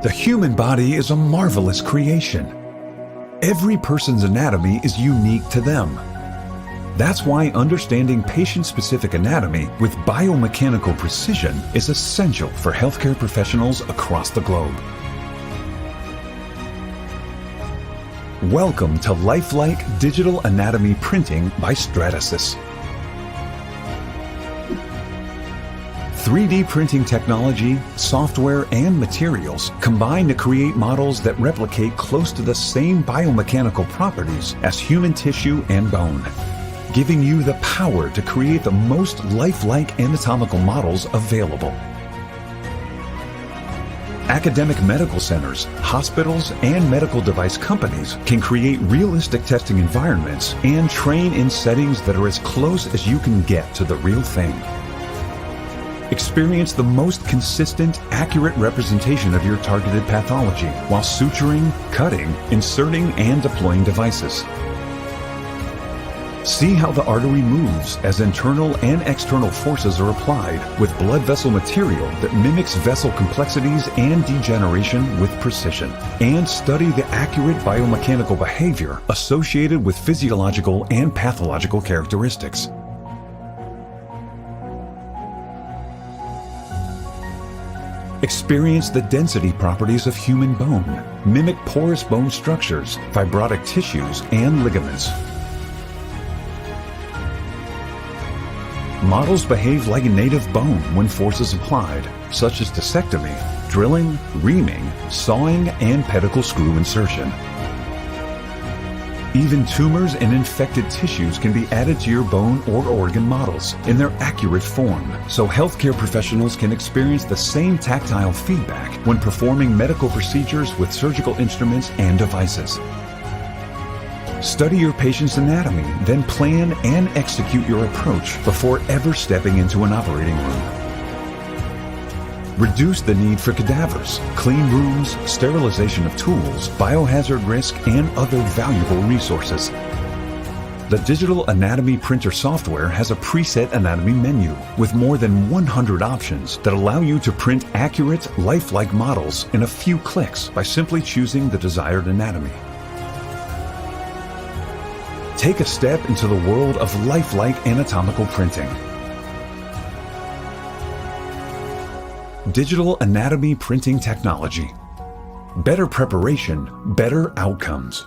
The human body is a marvelous creation. Every person's anatomy is unique to them. That's why understanding patient-specific anatomy with biomechanical precision is essential for healthcare professionals across the globe. Welcome to Lifelike Digital Anatomy Printing by Stratasys. 3D printing technology, software, and materials combine to create models that replicate close to the same biomechanical properties as human tissue and bone, giving you the power to create the most lifelike anatomical models available. Academic medical centers, hospitals, and medical device companies can create realistic testing environments and train in settings that are as close as you can get to the real thing. Experience the most consistent, accurate representation of your targeted pathology while suturing, cutting, inserting, and deploying devices. See how the artery moves as internal and external forces are applied with blood vessel material that mimics vessel complexities and degeneration with precision. And study the accurate biomechanical behavior associated with physiological and pathological characteristics. Experience the density properties of human bone, mimic porous bone structures, fibrotic tissues, and ligaments. Models behave like native bone when force is applied, such as discectomy, drilling, reaming, sawing, and pedicle screw insertion. Even tumors and infected tissues can be added to your bone or organ models in their accurate form, so healthcare professionals can experience the same tactile feedback when performing medical procedures with surgical instruments and devices. Study your patient's anatomy, then plan and execute your approach before ever stepping into an operating room. Reduce the need for cadavers, clean rooms, sterilization of tools, biohazard risk, and other valuable resources. The digital anatomy printer software has a preset anatomy menu with more than 100 options that allow you to print accurate, lifelike models in a few clicks by simply choosing the desired anatomy. Take a step into the world of lifelike anatomical printing. Digital anatomy printing technology. Better preparation, better outcomes.